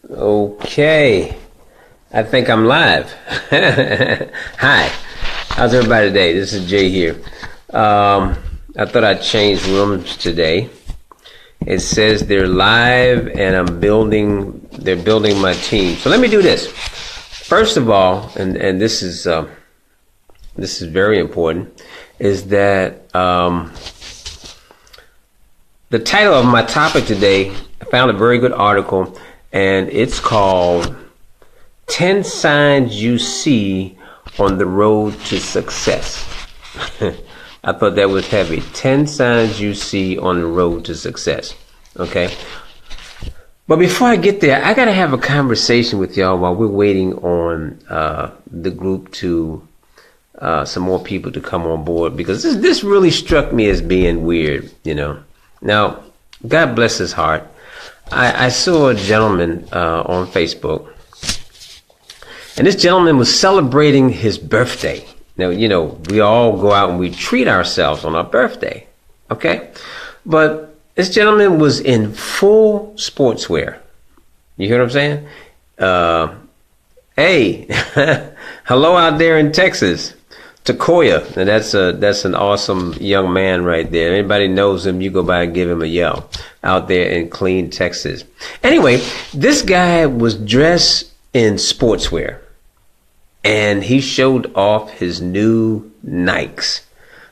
Okay, I think I'm live. Hi, how's everybody today? This is Jay here. I thought I'd change rooms today. It says they're live and they're building my team. So let me do this. First of all, and this is very important, is that the title of my topic today, I found a very good article, and it's called 10 Signs You See on the Road to Success. I thought that was heavy. 10 signs you see on the road to success. Okay? But before I get there, I got to have a conversation with y'all while we're waiting on the group to, some more people to come on board, because this really struck me as being weird, you know. Now, God bless his heart. I saw a gentleman on Facebook, and this gentleman was celebrating his birthday. Now, you know, we all go out and we treat ourselves on our birthday, okay? But this gentleman was in full sportswear. You hear what I'm saying? Hey, hello out there in Texas. Takoya, and that's an awesome young man right there. Anybody knows him, you go by and give him a yell out there in Clean, Texas. Anyway, this guy was dressed in sportswear, and he showed off his new Nikes.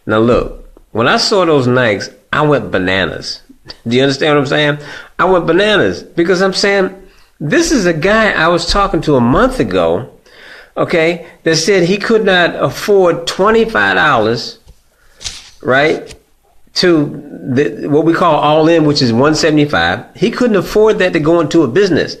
Now look, when I saw those Nikes, I went bananas. Do you understand what I'm saying? I went bananas because I'm saying, this is a guy I was talking to a month ago, okay, that said he could not afford $25, right, to what we call all in, which is $175. He couldn't afford that to go into a business.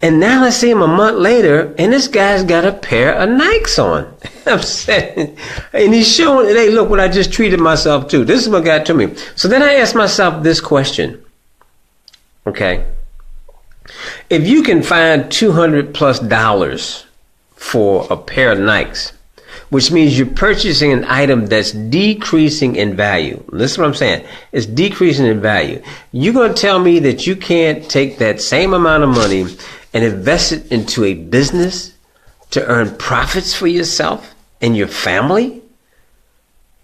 And now I see him a month later, and this guy's got a pair of Nikes on. I'm saying, and he's showing, hey, look what I just treated myself to. This is what got to me. So then I asked myself this question, okay, if you can find $200+ for a pair of Nikes, which means you're purchasing an item that's decreasing in value. Listen to what I'm saying. It's decreasing in value. You're going to tell me that you can't take that same amount of money and invest it into a business to earn profits for yourself and your family?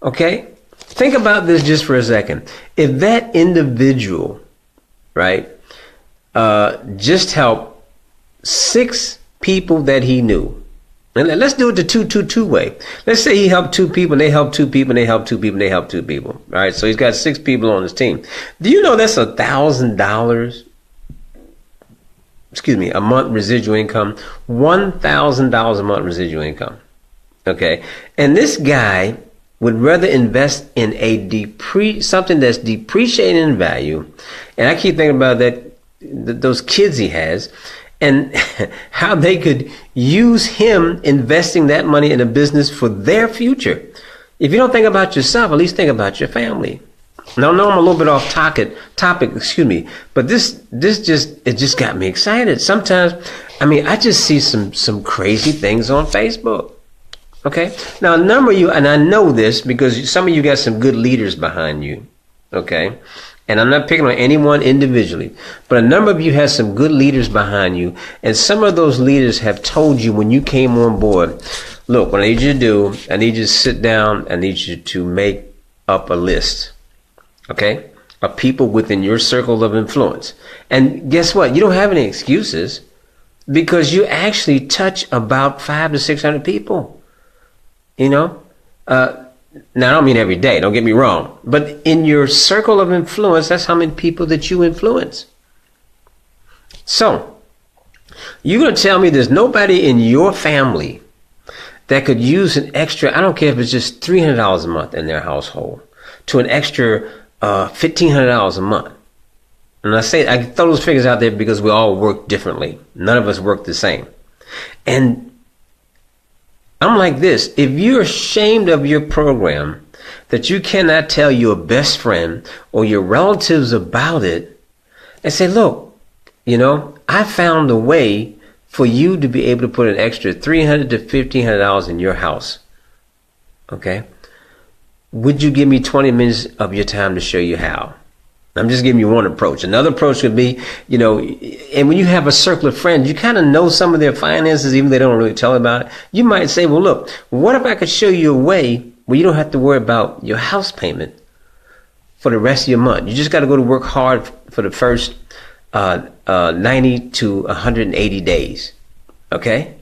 Okay? Think about this just for a second. If that individual, right, just helped 6 people that he knew. And let's do it the 2-2-2 way. Let's say he helped 2 people, and they helped 2 people, and they helped 2 people, and they helped 2 people. All right, so he's got 6 people on his team. Do you know that's $1,000? Excuse me, a month residual income. $1,000 a month residual income. Okay, and this guy would rather invest in something that's depreciating in value. And I keep thinking about those kids he has, and how they could use him investing that money in a business for their future. If you don't think about yourself, at least think about your family. Now, I know I'm a little bit off topic, excuse me, but this just got me excited. Sometimes, I mean, I just see some crazy things on Facebook. Okay? Now, a number of you, and I know this because some of you got some good leaders behind you. Okay? And I'm not picking on anyone individually, but a number of you have some good leaders behind you. And some of those leaders have told you when you came on board, look, what I need you to do, I need you to sit down, I need you to make up a list, okay, of people within your circle of influence. And guess what? You don't have any excuses because you actually touch about 500 to 600 people, you know? Now, I don't mean every day, don't get me wrong, but in your circle of influence, that's how many people that you influence. So, you're going to tell me there's nobody in your family that could use an extra, I don't care if it's just $300 a month in their household, to an extra $1,500 a month. And I throw those figures out there because we all work differently. None of us work the same. And I'm like this, if you're ashamed of your program, that you cannot tell your best friend or your relatives about it and say, look, you know, I found a way for you to be able to put an extra $300 to $1,500 in your house. Okay? Would you give me 20 minutes of your time to show you how? I'm just giving you one approach. Another approach would be, and when you have a circle of friends, you kind of know some of their finances, even if they don't really tell about it. You might say, well, look, what if I could show you a way where you don't have to worry about your house payment for the rest of your month? You just got to go to work hard for the first 90 to 180 days. Okay?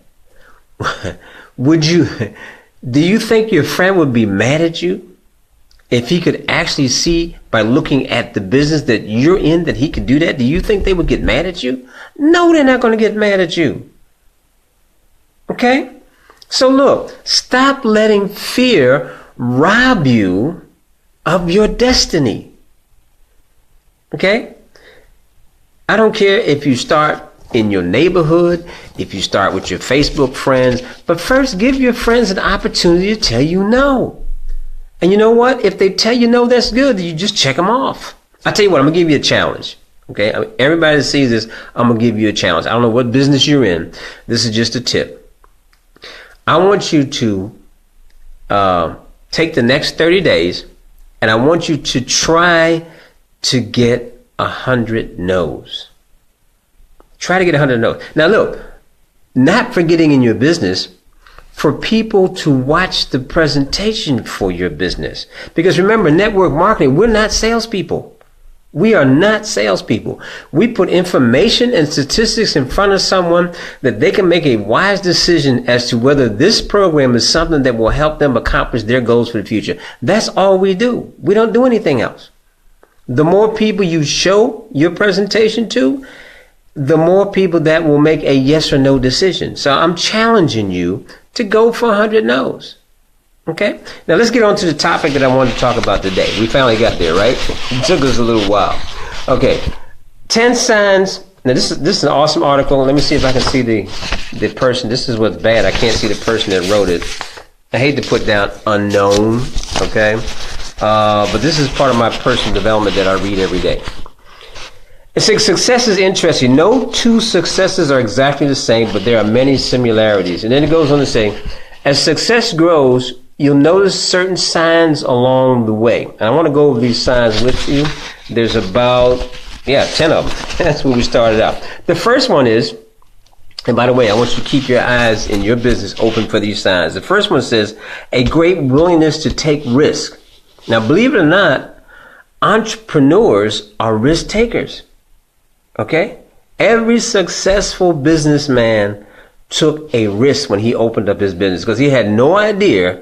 Do you think your friend would be mad at you if he could actually see by looking at the business that you're in that he could do that? Do you think they would get mad at you? No, they're not going to get mad at you. Okay? So look, stop letting fear rob you of your destiny. Okay? I don't care if you start in your neighborhood, if you start with your Facebook friends, but first give your friends an opportunity to tell you no. And you know what? If they tell you no, that's good. You just check them off. I tell you what, I'm going to give you a challenge. Okay? Everybody that sees this, I'm going to give you a challenge. I don't know what business you're in. This is just a tip. I want you to take the next 30 days, and I want you to try to get 100 no's. Try to get 100 no's. Now look, not forgetting in your business, for people to watch the presentation for your business. Because remember, network marketing, we're not salespeople. We are not salespeople. We put information and statistics in front of someone that they can make a wise decision as to whether this program is something that will help them accomplish their goals for the future. That's all we do. We don't do anything else. The more people you show your presentation to, the more people that will make a yes or no decision. So I'm challenging you to go for 100 no's. Okay? Now let's get on to the topic that I wanted to talk about today. We finally got there, right? It took us a little while. Okay. 10 signs. Now this is an awesome article. Let me see if I can see the person. This is what's bad. I can't see the person that wrote it. I hate to put down unknown. Okay? But this is part of my personal development that I read every day. It says success is interesting. No two successes are exactly the same, but there are many similarities. And then it goes on to say, as success grows, you'll notice certain signs along the way. And I want to go over these signs with you. There's about, 10 of them. That's where we started out. The first one is, and by the way, I want you to keep your eyes in your business open for these signs. The first one says, a great willingness to take risk. Now, believe it or not, entrepreneurs are risk takers. Okay? Every successful businessman took a risk when he opened up his business because he had no idea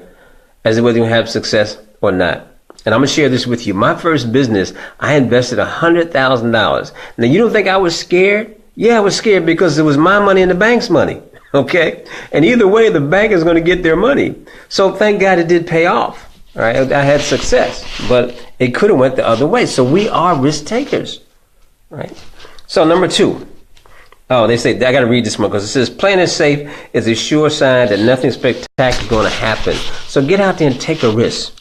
as to whether he would have success or not. And I'm going to share this with you. My first business, I invested $100,000. Now, you don't think I was scared? Yeah, I was scared because it was my money and the bank's money. Okay? And either way, the bank is going to get their money. So thank God it did pay off. All right? I had success, but it could have went the other way. So we are risk takers. Right? So number 2. Oh, they say, I got to read this one because it says, playing it safe is a sure sign that nothing spectacular is going to happen. So get out there and take a risk.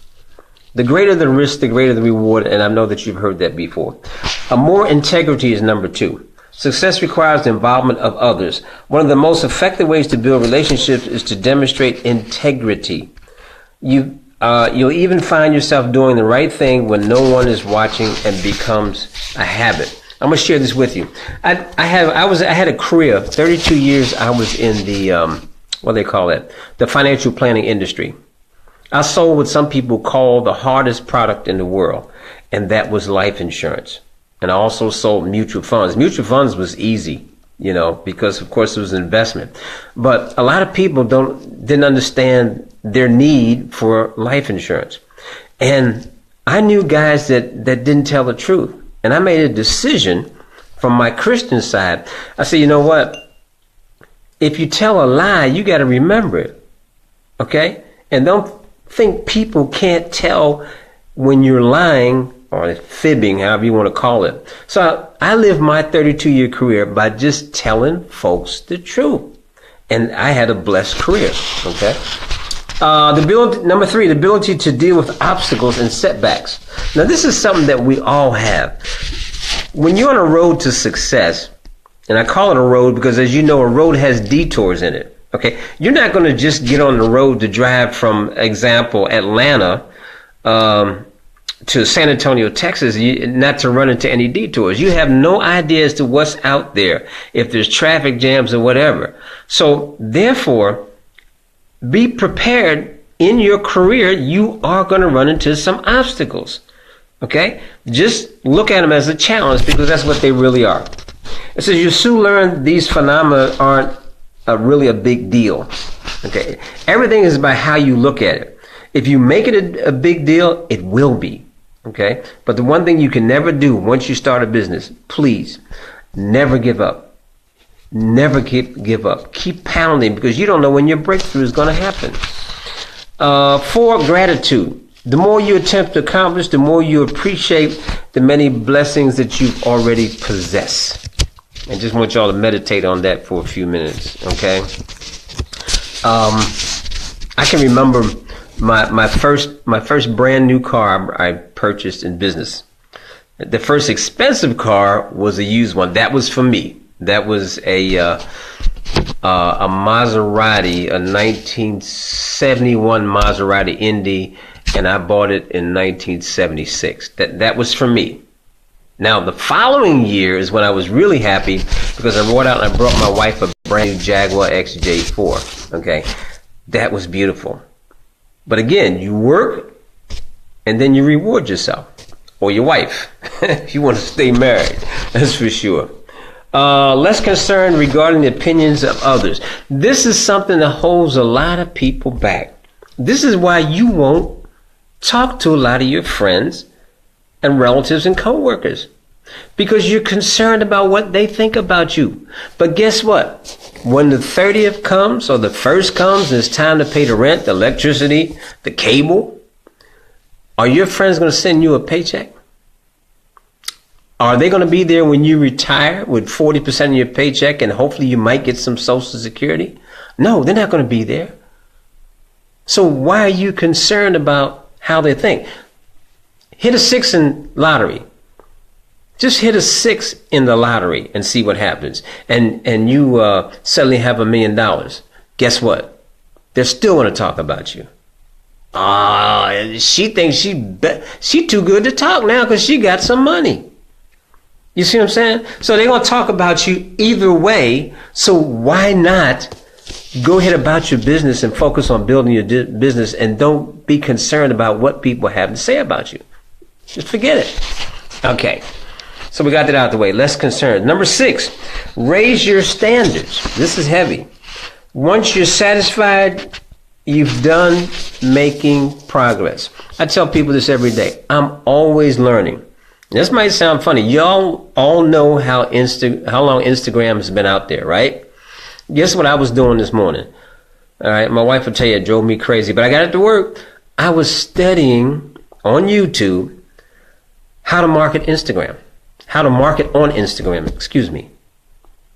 The greater the risk, the greater the reward. And I know that you've heard that before. More integrity is number 2. Success requires the involvement of others. One of the most effective ways to build relationships is to demonstrate integrity. You'll even find yourself doing the right thing when no one is watching and becomes a habit. I'm going to share this with you. I had a career, 32 years I was in the, what do they call it? The financial planning industry. I sold what some people call the hardest product in the world, and that was life insurance. And I also sold mutual funds. Mutual funds was easy, because of course it was an investment. But a lot of people didn't understand their need for life insurance. And I knew guys that didn't tell the truth. And I made a decision from my Christian side. I said, you know what? If you tell a lie, you got to remember it. Okay? And don't think people can't tell when you're lying or fibbing, however you want to call it. So I lived my 32-year career by just telling folks the truth. And I had a blessed career. Okay? Number 3, the ability to deal with obstacles and setbacks. Now, this is something that we all have. When you're on a road to success, and I call it a road because, as you know, a road has detours in it. Okay, you're not going to just get on the road to drive from, example, Atlanta to San Antonio, Texas, not to run into any detours. You have no idea as to what's out there, if there's traffic jams or whatever. So therefore, be prepared. In your career, you are going to run into some obstacles. Okay? Just look at them as a challenge, because that's what they really are. It says you soon learn these phenomena aren't really a big deal. Okay? Everything is about how you look at it. If you make it a big deal, it will be. Okay? But the one thing you can never do once you start a business, please, never give up. Never give up. Keep pounding, because you don't know when your breakthrough is going to happen. 4, gratitude. The more you attempt to accomplish, the more you appreciate the many blessings that you already possess. I just want y'all to meditate on that for a few minutes, okay? I can remember my first brand new car I purchased in business. The first expensive car was a used one. That was for me. That was a Maserati, a 1971 Maserati Indy, and I bought it in 1976. That was for me. Now, the following year is when I was really happy, because I went out and I brought my wife a brand new Jaguar XJ4. Okay, that was beautiful. But again, you work and then you reward yourself, or your wife, if you want to stay married. That's for sure. Less concerned regarding the opinions of others. This is something that holds a lot of people back. This is why you won't talk to a lot of your friends and relatives and coworkers, because you're concerned about what they think about you. But guess what? When the 30th comes, or the 1st comes, and it's time to pay the rent, the electricity, the cable, are your friends going to send you a paycheck? Are they going to be there when you retire with 40% of your paycheck, and hopefully you might get some Social Security? No, they're not going to be there. So why are you concerned about how they think? Hit a 6 in lottery. Just hit a 6 in the lottery and see what happens. And you suddenly have $1 million. Guess what? They're still going to talk about you. She thinks she too good to talk now because she got some money. You see what I'm saying? So they're going to talk about you either way. So why not go ahead about your business and focus on building your business, and don't be concerned about what people have to say about you. Just forget it. Okay. So we got that out of the way. Less concerned. Number 6, raise your standards. This is heavy. Once you're satisfied, you've done making progress. I tell people this every day. I'm always learning. This might sound funny. Y'all all know how long Instagram has been out there, right? Guess what I was doing this morning? All right, my wife will tell you it drove me crazy, but I got it to work. I was studying on YouTube how to market Instagram. How to market on Instagram, excuse me.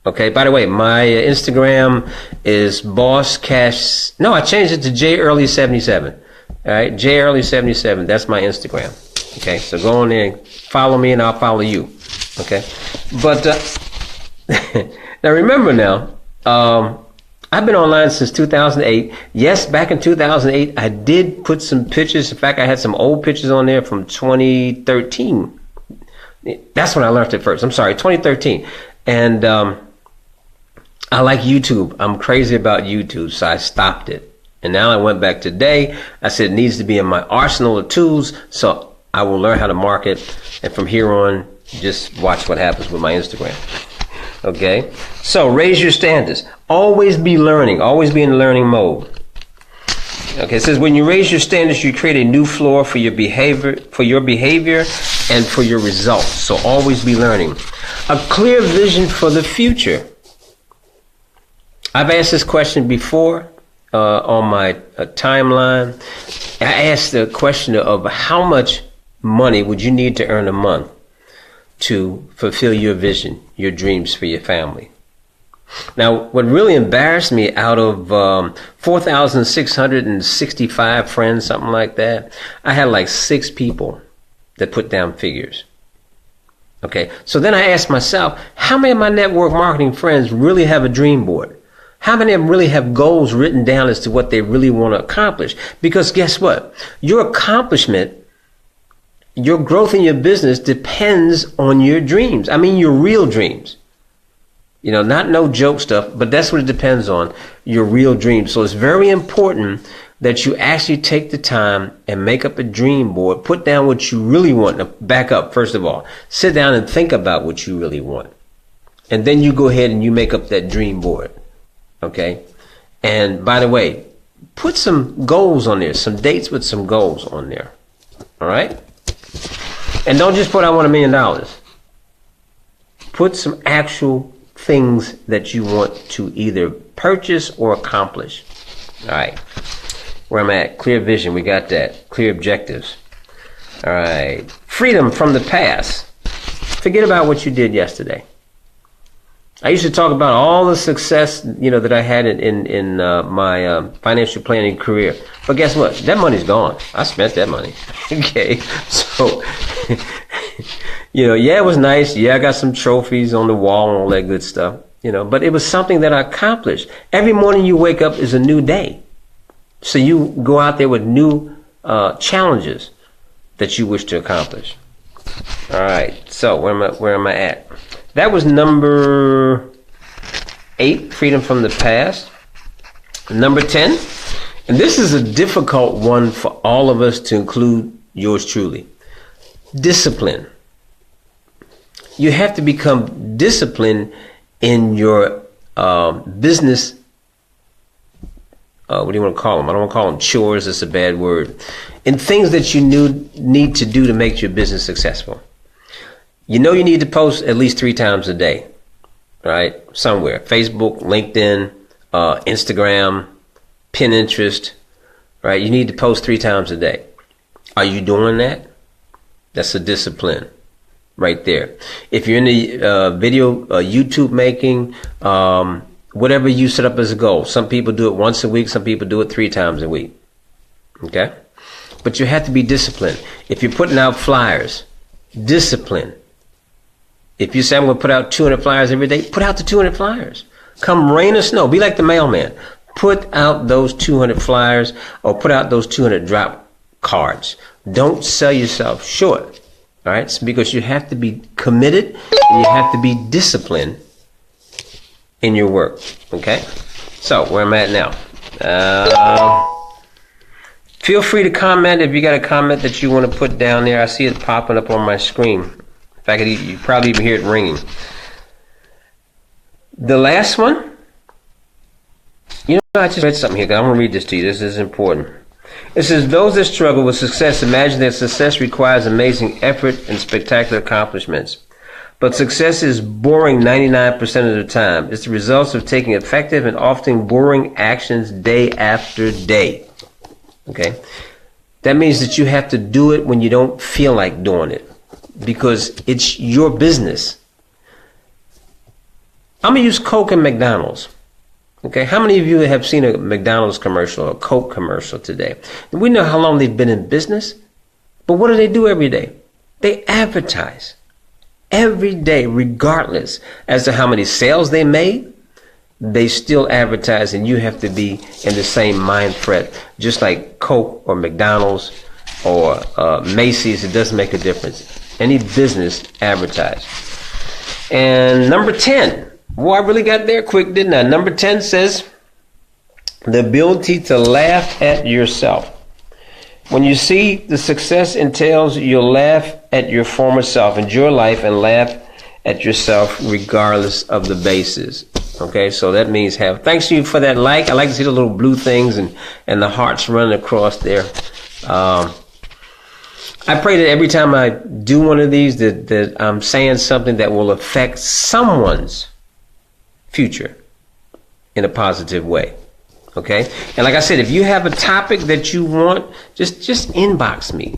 Okay, by the way, my Instagram is Boss Cash. No, I changed it to J Early 77. All right, J Early 77. That's my Instagram. Okay, so go on there, follow me, and I'll follow you. Okay, but now remember now, I've been online since 2008. Yes, back in 2008, I did put some pictures. In fact, I had some old pictures on there from 2013. That's when I learned it first. I'm sorry, 2013. And I like YouTube. I'm crazy about YouTube, so I stopped it. And now I went back today. I said it needs to be in my arsenal of tools, so I will learn how to market. And from here on, just watch what happens with my Instagram. Okay? So raise your standards. Always be learning. Always be in learning mode. Okay, it says when you raise your standards, you create a new floor for your behavior, and for your results. So always be learning. A clear vision for the future. I've asked this question before on my timeline. I asked the question of how much money would you need to earn a month to fulfill your vision, your dreams for your family. Now, what really embarrassed me, out of 4,665 friends, something like that, I had like 6 people that put down figures. Okay, so then I asked myself, how many of my network marketing friends really have a dream board? How many of them really have goals written down as to what they really want to accomplish? Because guess what? Your accomplishment your growth in your business depends on your dreams. I mean, your real dreams. You know, not no joke stuff, but that's what it depends on, your real dreams. So it's very important that you actually take the time and make up a dream board. Put down what you really want. Now, back up, first of all. Sit down and think about what you really want. And then you go ahead and you make up that dream board. Okay? And by the way, put some goals on there, some dates with some goals on there. All right? And don't just put, I want $1 million. Put some actual things that you want to either purchase or accomplish. All right. Where I'm at, clear vision, we got that. Clear objectives. All right. Freedom from the past. Forget about what you did yesterday. I used to talk about all the success, you know, that I had in my financial planning career. But guess what? That money's gone. I spent that money. Okay. So, you know, yeah, it was nice. Yeah, I got some trophies on the wall and all that good stuff, you know, but it was something that I accomplished. Every morning you wake up is a new day. So you go out there with new challenges that you wish to accomplish. All right. So where am I at? That was number 8, freedom from the past. Number 10, and this is a difficult one for all of us to include yours truly. Discipline. You have to become disciplined in your business. What do you want to call them? I don't want to call them chores. It's a bad word. In things that you need to do to make your business successful. You know you need to post at least 3 times a day, right? Somewhere. Facebook, LinkedIn, Instagram, Pinterest, right? You need to post 3 times a day. Are you doing that? That's a discipline right there. If you're in the video, YouTube making, whatever you set up as a goal. Some people do it once a week. Some people do it 3 times a week. Okay? But you have to be disciplined. If you're putting out flyers, discipline. If you say, I'm going to put out 200 flyers every day, put out the 200 flyers. Come rain or snow. Be like the mailman. Put out those 200 flyers or put out those 200 drop cards. Don't sell yourself short. All right? So because you have to be committed and you have to be disciplined in your work. Okay? So, where am I at now? Feel free to comment if you got a comment that you want to put down there. I see it popping up on my screen. In fact, you probably even hear it ringing. The last one, you know, I just read something here. I'm going to read this to you. This is important. It says, those that struggle with success imagine that success requires amazing effort and spectacular accomplishments. But success is boring 99% of the time. It's the results of taking effective and often boring actions day after day. Okay? That means that you have to do it when you don't feel like doing it. Because it's your business. I'm going to use Coke and McDonald's. Okay, how many of you have seen a McDonald's commercial or a Coke commercial today? We know how long they've been in business, but what do they do every day? They advertise every day, regardless as to how many sales they made. They still advertise, and you have to be in the same mind fret, just like Coke or McDonald's or Macy's. It doesn't make a difference. Any business advertise. And number 10. Boy, I really got there quick, didn't I? Number 10 says, the ability to laugh at yourself. When you see the success entails, you'll laugh at your former self, enjoy life, and laugh at yourself regardless of the basis. Okay, so that means thanks to you for that like. I like to see the little blue things and the hearts running across there. I pray that every time I do one of these that I'm saying something that will affect someone's future in a positive way. Okay? And like I said, if you have a topic that you want, just inbox me.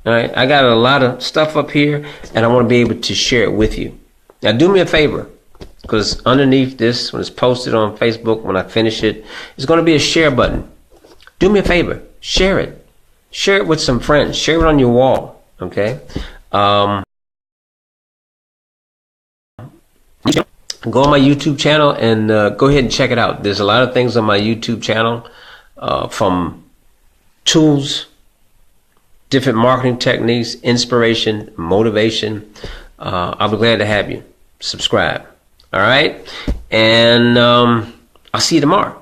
All right? I got a lot of stuff up here and I want to be able to share it with you. Now do me a favor, because underneath this, when it's posted on Facebook, when I finish it, it's going to be a share button. Do me a favor, share it. Share it with some friends. Share it on your wall. Okay? Go on my YouTube channel and go ahead and check it out. There's a lot of things on my YouTube channel, from tools, different marketing techniques, inspiration, motivation, I'll be glad to have you. Subscribe. All right? And I'll see you tomorrow.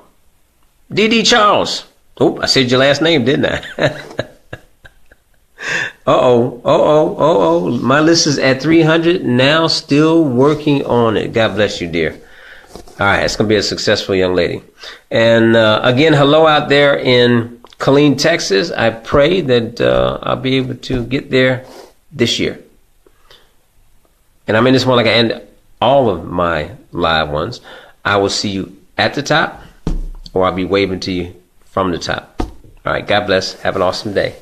D.D. Charles. Oh, I said your last name, didn't I? My list is at 300 now, still working on it. God bless you, dear. All right, it's going to be a successful young lady. And again, hello out there in Killeen, Texas. I pray that I'll be able to get there this year. And I'm in this one like I end all of my live ones. I will see you at the top, or I'll be waving to you from the top. All right, God bless. Have an awesome day.